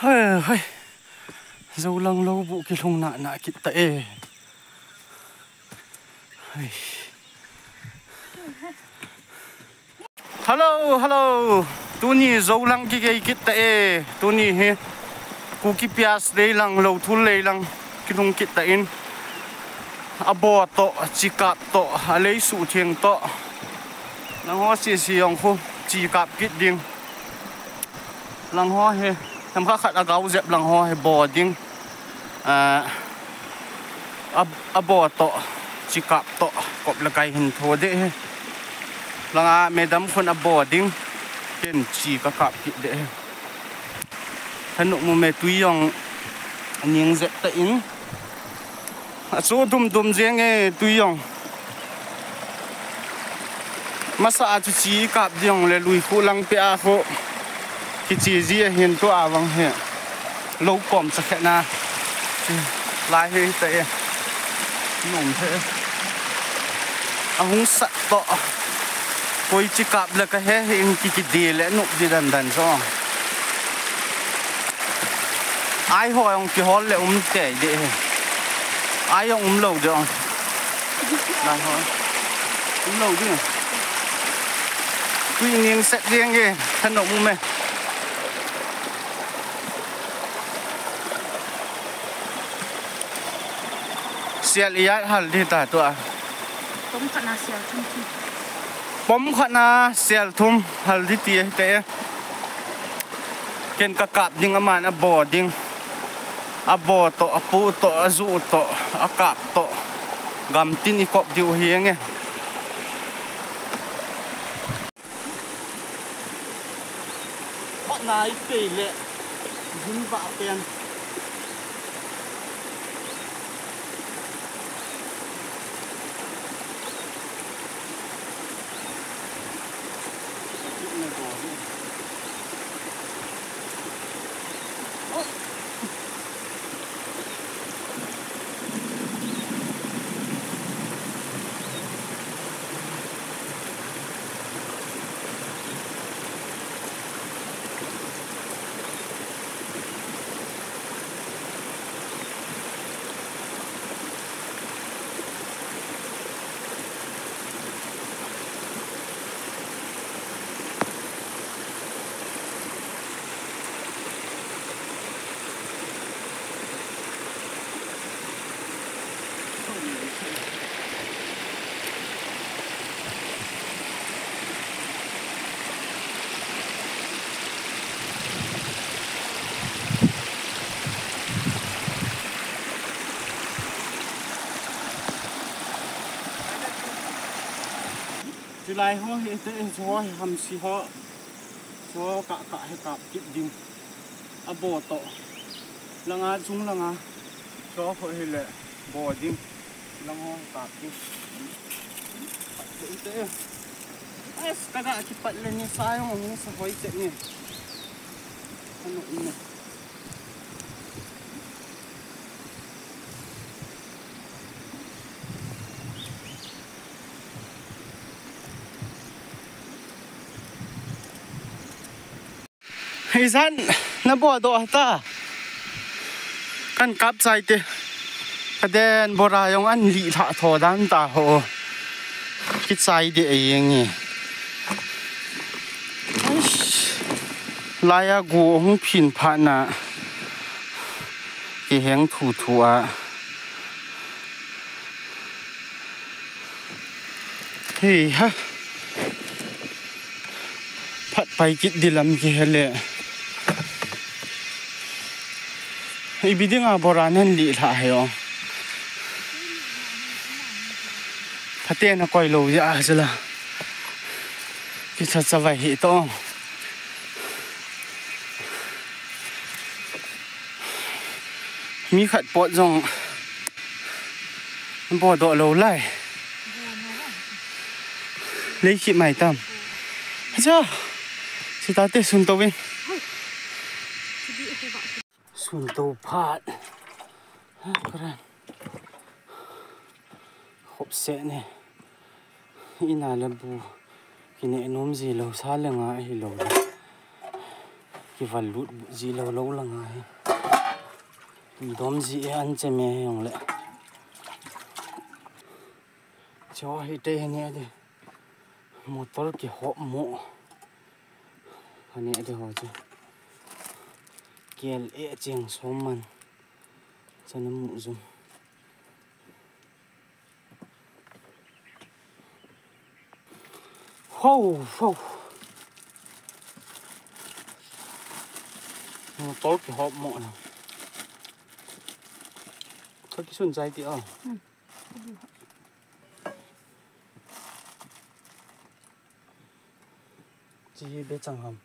hơi hơi dâu lăng lâu vụ cái lông nạ nạ kịt tệ. Hello hello tu ni dâu lăng cái kịt tệ tu ni he cú kí pias đây lăng lâu thul đây lăng cái lông kịt tệ in abo to chỉ cạp to lấy sụ thiêng to lăng hoa xì ông khu chỉ cạp kịt điên lăng hoa he tham khắc khát agau dẹp lăng hoa he bò điên abo to chỉ cạp to cọp là cái hình thua đấy lăng madam phun abo điên kiến chỉ các cạp kịt đấy thân nụ mẹ tuy ông nhưng dẹp tệ in số đùm riêng nghe tuy ông masa chú chỉ cạp riêng là lùi khu lăng pia khu cái chỉ gì hiện to à vâng hiện lâu còm sẽ khẽ na lại hơi tệ nồng thế ông sợ to coi chỉ cạp là cái hết hiện cái gì lẽ nụ gì đần sao ai hỏi ông kia hỏi lại tệ đấy ai ông lâu được là hỏi lâu chứ tuy nhiên sẽ riêng kì thân động mẹ xe lý ái hẳn đi tả tụa bóng khả na xe thum hẳn đi tìa tệ kênh các cạp nhưng mà nó bò điên abo to apu to azu to akap to gam tin I kop diu hiang e hot nai pe le hun ba pen lại hoa hiện tại hoa hầm xì hoa hoa cả hay cạp kịp đinh bò to lăng chúng lăng cho hội lệ bò đinh lăng hoa cạp đinh thế ai cả cái bắt lên như sai không như sao hỏi chuyện này anh nội này hay dân nó bỏ đồ ta căn cáp dài thế cái đèn bỏ ra用 ăn lì thả thò đan ta hồ cái dài để ấy nghe lại à gù không pin phản à cái hang thủ à hey ha phát bay kít đi làm cái heleไอ้บิดงาโบราณนั่นดีท่าเหรอพัดเต้นก้อยโลยอ่ะสิล่ะกิจสบายหิต้องมีขัดปอดจงปอดโดดโลไล่เลยคิดใหม่ตั้มเจ้าสิตาเตะสุนตัวเองสุนตัวพาดก็ได้ขบเสเนี่ยอีน่าเล็บบูกินไอ้นมจีเราซาเลงอ่ะไอ้โหล cái vần lụt gì lâu lâu là ngay tùy đóm gì ăn chè mè hồng lệ cho hay tê nhé đi một tối cái hộp mộ anh nhẹ thì hỏi chứ kia lệ chèn số mặn cho nó mụ dùng hô hô một tối cái hộp mộ nào có cái xuân dây tí à chị biết chẳng hầm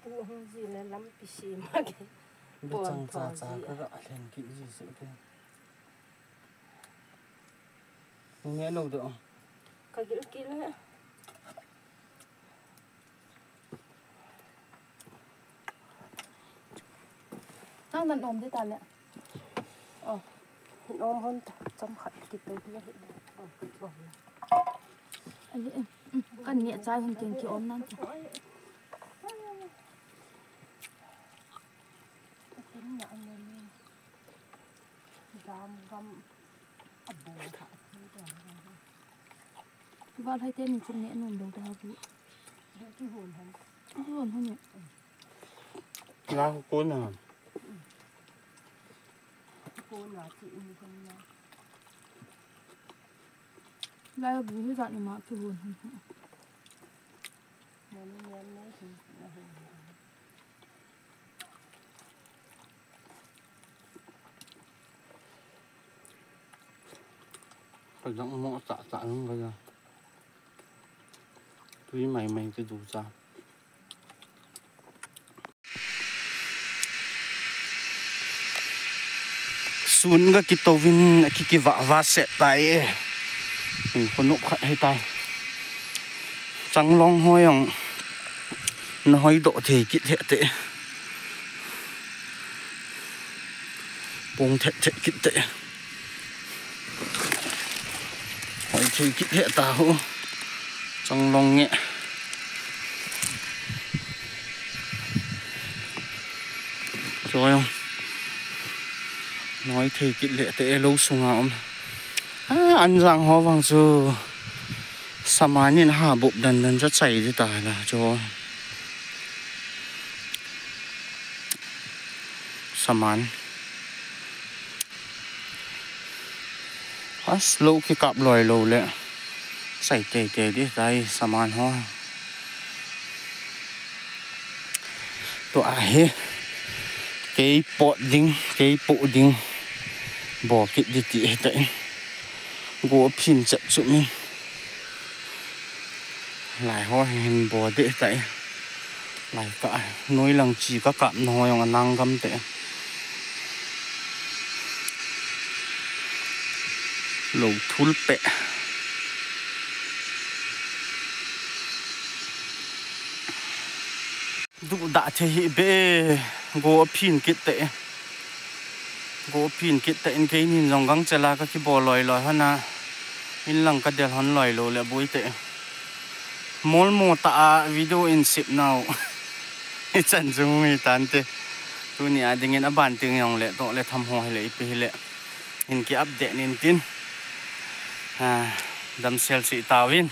không gì là lắm bị xì mà cái biết chẳng cha cha cái gạo lên kỹ gì sự kia nghe lâu được không cái kiểu kia nữa Ang nan om di tala. ôm hơn trong khẩn kịp tới kia Kan nhẹ trai hơn tiền ki om nan. Vào hai tên mình cũng nhẹ nồng đầu đào bị. cái hồn hả Hồn không nhẹ. lá cuốn nào cô là chị như thế nào Lai bù hơi dọn mà cái hồn không. nên nói thì là hồn phải giống mọ tạ tạ không bây giờ tuy mày cái đủ ra xuống cái tàu vin cái vạ sẽ tay mình có nộp khát hay tay trắng long hoi ông nó hoi độ thì kỹ hệ tệ bông thẹt kỹ tệ hoi thì kỹ hệ tao trắng long nhẹ rồi không nói thì kỹ lệ tệ lâu xuống hỏng ăn rằng họ vàng giờ sao mà nhìn hà bụng đần rất chảy đi tài là cho sao mà lâu khi cặp loài lâu lệ chảy tệ đi đây sao mà họ tụi ai cái bộ đinh bỏ cái đi tỉ đấy gỗ pin chậm chút mình lại hoa hình bỏ để tại lại cả nuôi lần chỉ có cạm nồi mà năng găm tệ lẩu thul bẹ đủ đã thì bê gỗ pin kết tệ cái nhìn dòng găng chả là cái bò lòi hơn à in lăng cái đèn hòn lòi lò lẹ bôi tệ mol mô tạ video in ship nào chân dung mi tan tệ tu ni ading in aban ting yong lẹ to lẹ tham ho lẹ ipi lẹ in ki update in tin đam sel si tawin